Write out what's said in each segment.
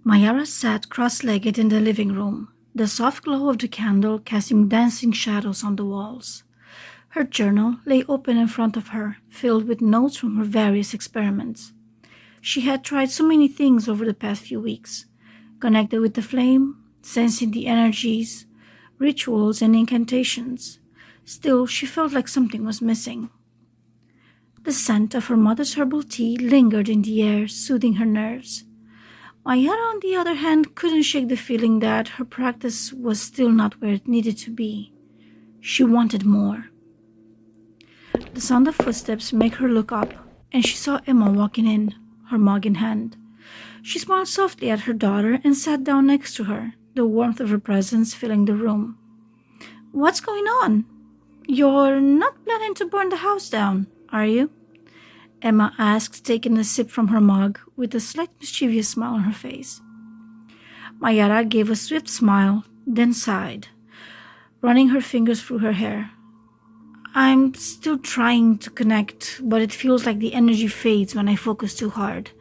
Maiara sat cross-legged in the living room, the soft glow of the candle casting dancing shadows on the walls. Her journal lay open in front of her, filled with notes from her various experiments. She had tried so many things over the past few weeks, connected with the flame, sensing the energies, rituals, and incantations. Still, she felt like something was missing. The scent of her mother's herbal tea lingered in the air, soothing her nerves. Maiara, on the other hand, couldn't shake the feeling that her practice was still not where it needed to be. She wanted more. The sound of footsteps made her look up, and she saw Emma walking in, her mug in hand. She smiled softly at her daughter and sat down next to her, the warmth of her presence filling the room. "What's going on? You're not planning to burn the house down, are you?" Emma asked, taking a sip from her mug with a slight mischievous smile on her face. Maiara gave a swift smile, then sighed, running her fingers through her hair. "I'm still trying to connect, but it feels like the energy fades when I focus too hard.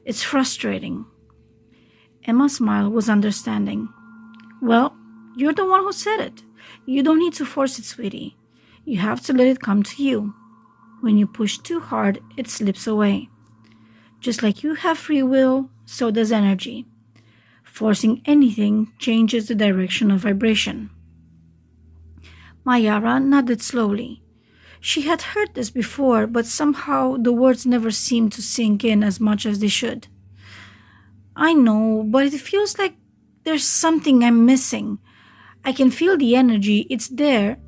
It's frustrating." Emma's smile was understanding. "Well, you're the one who said it. You don't need to force it, sweetie. You have to let it come to you. When you push too hard, it slips away. Just like you have free will, so does energy. Forcing anything changes the direction of vibration." Maiara nodded slowly. She had heard this before, but somehow the words never seemed to sink in as much as they should. "I know, but it feels like there's something I'm missing. I can feel the energy, it's there,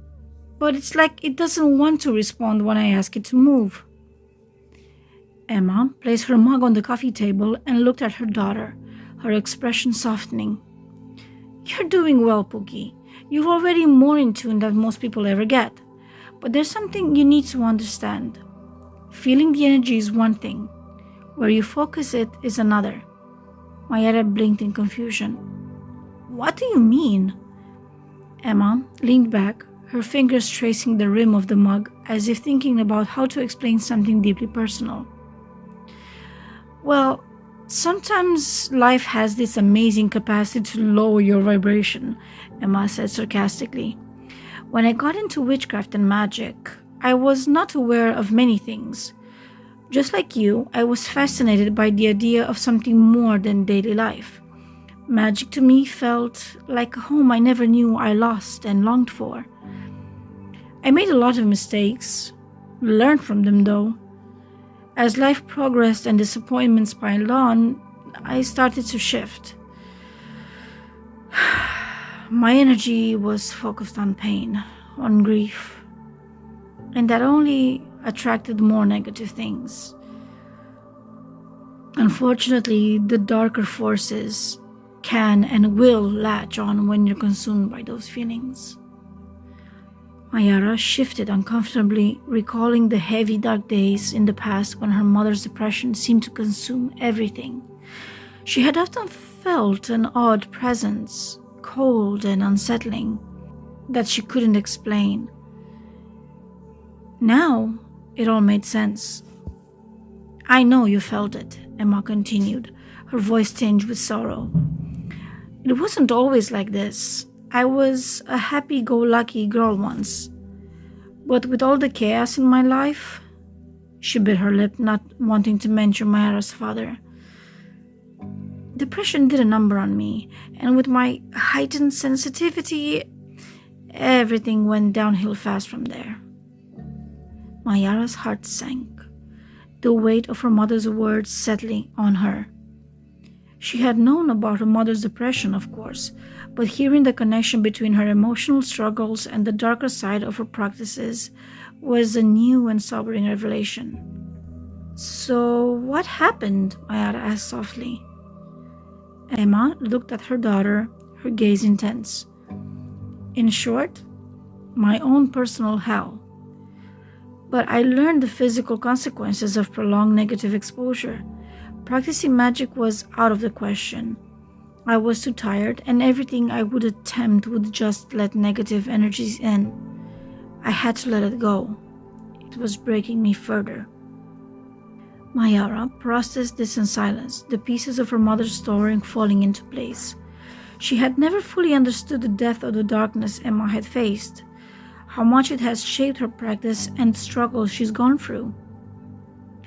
but it's like it doesn't want to respond when I ask it to move." Emma placed her mug on the coffee table and looked at her daughter, her expression softening. "You're doing well, Pookie. You're already more in tune than most people ever get. But there's something you need to understand. Feeling the energy is one thing. Where you focus it is another." Maiara blinked in confusion. "What do you mean?" Emma leaned back, her fingers tracing the rim of the mug as if thinking about how to explain something deeply personal. "Well, sometimes life has this amazing capacity to lower your vibration," Emma said sarcastically. "When I got into witchcraft and magic, I was not aware of many things. Just like you, I was fascinated by the idea of something more than daily life. Magic to me felt like a home I never knew I lost and longed for. I made a lot of mistakes, learned from them though. As life progressed and disappointments piled on, I started to shift. My energy was focused on pain, on grief, and that only attracted more negative things. Unfortunately, the darker forces can and will latch on when you're consumed by those feelings." Maiara shifted uncomfortably, recalling the heavy dark days in the past when her mother's depression seemed to consume everything. She had often felt an odd presence, cold and unsettling, that she couldn't explain. Now, it all made sense. "I know you felt it," Emma continued, her voice tinged with sorrow. "It wasn't always like this. I was a happy-go-lucky girl once. But with all the chaos in my life," she bit her lip, not wanting to mention Maiara's father, "depression did a number on me, and with my heightened sensitivity, everything went downhill fast from there." Maiara's heart sank, the weight of her mother's words settling on her. She had known about her mother's depression, of course, but hearing the connection between her emotional struggles and the darker side of her practices was a new and sobering revelation. "So, what happened?" Maiara asked softly. Emma looked at her daughter, her gaze intense. "In short, my own personal hell. But I learned the physical consequences of prolonged negative exposure. Practicing magic was out of the question. I was too tired, and everything I would attempt would just let negative energies in. I had to let it go. It was breaking me further." Maiara processed this in silence, the pieces of her mother's story falling into place. She had never fully understood the depth of the darkness Emma had faced, how much it has shaped her practice and the struggles she's gone through.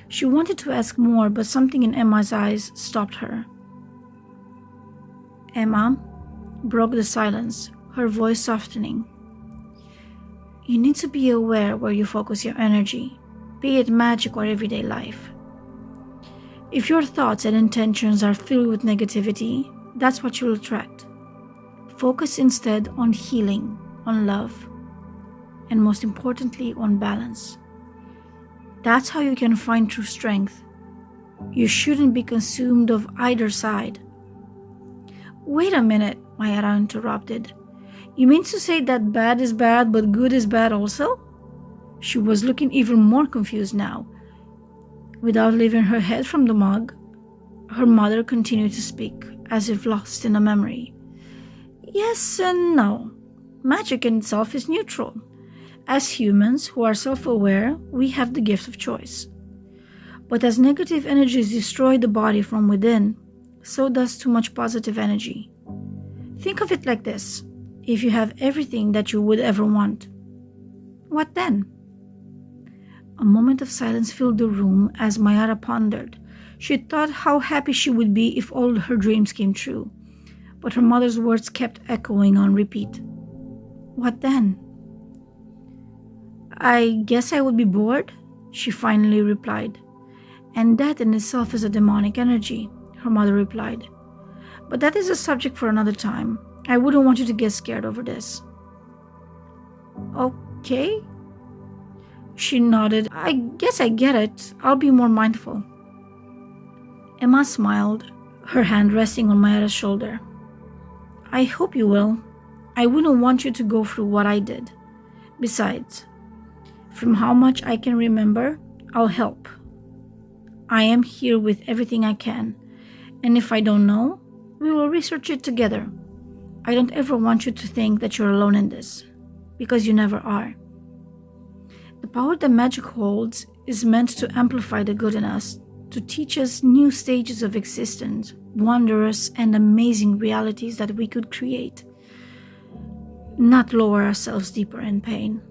She wanted to ask more, but something in Emma's eyes stopped her. Emma broke the silence, her voice softening. You need to be aware where you focus your energy, be it magic or everyday life. If your thoughts and intentions are filled with negativity, that's what you'll attract. Focus instead on healing, on love, and most importantly, on balance. That's how you can find true strength. You shouldn't be consumed of either side. Wait a minute, Maiara interrupted. You mean to say that bad is bad, but good is bad also? She was looking even more confused now. Without lifting her head from the mug, her mother continued to speak, as if lost in a memory. Yes and no. Magic in itself is neutral. As humans who are self-aware, we have the gift of choice. But as negative energies destroy the body from within, so does too much positive energy. Think of it like this. If you have everything that you would ever want, what then? A moment of silence filled the room as Maiara pondered. She thought how happy she would be if all her dreams came true. But her mother's words kept echoing on repeat. What then? I guess I would be bored, she finally replied. And that in itself is a demonic energy, her mother replied. But that is a subject for another time. I wouldn't want you to get scared over this. Okay? She nodded. I guess I get it. I'll be more mindful. Emma smiled, her hand resting on Maiara's shoulder. I hope you will. I wouldn't want you to go through what I did. Besides, from how much I can remember, I'll help. I am here with everything I can, and if I don't know, we will research it together. I don't ever want you to think that you're alone in this, because you never are. The power that magic holds is meant to amplify the good in us, to teach us new stages of existence, wondrous and amazing realities that we could create, not lower ourselves deeper in pain.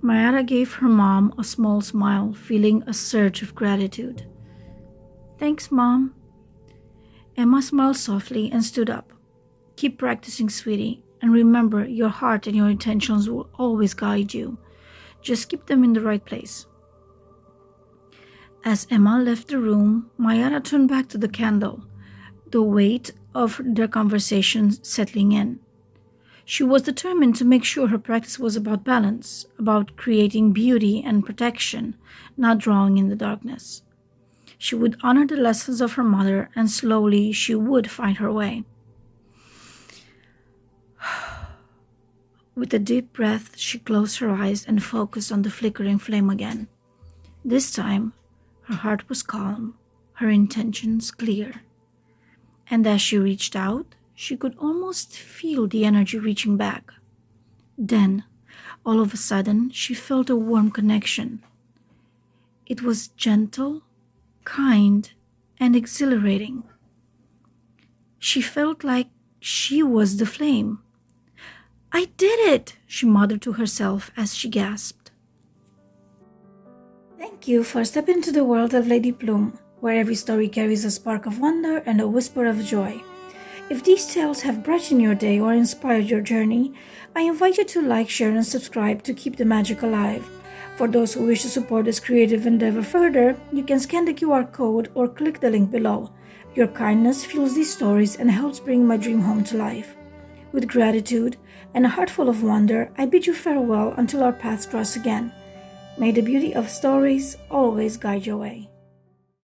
Maiara gave her mom a small smile, feeling a surge of gratitude. Thanks, Mom. Emma smiled softly and stood up. Keep practicing, sweetie, and remember, your heart and your intentions will always guide you. Just keep them in the right place. As Emma left the room, Maiara turned back to the candle, the weight of their conversation settling in. She was determined to make sure her practice was about balance, about creating beauty and protection, not drawing in the darkness. She would honor the lessons of her mother, and slowly she would find her way. With a deep breath, she closed her eyes and focused on the flickering flame again. This time, her heart was calm, her intentions clear. And as she reached out, she could almost feel the energy reaching back. Then, all of a sudden, she felt a warm connection. It was gentle, kind, and exhilarating. She felt like she was the flame. I did it, she muttered to herself as she gasped. Thank you for stepping into the world of Lady Plume, where every story carries a spark of wonder and a whisper of joy. If these tales have brightened your day or inspired your journey, I invite you to like, share, and subscribe to keep the magic alive. For those who wish to support this creative endeavor further, you can scan the QR code or click the link below. Your kindness fuels these stories and helps bring my dream home to life. With gratitude and a heart full of wonder, I bid you farewell until our paths cross again. May the beauty of stories always guide your way.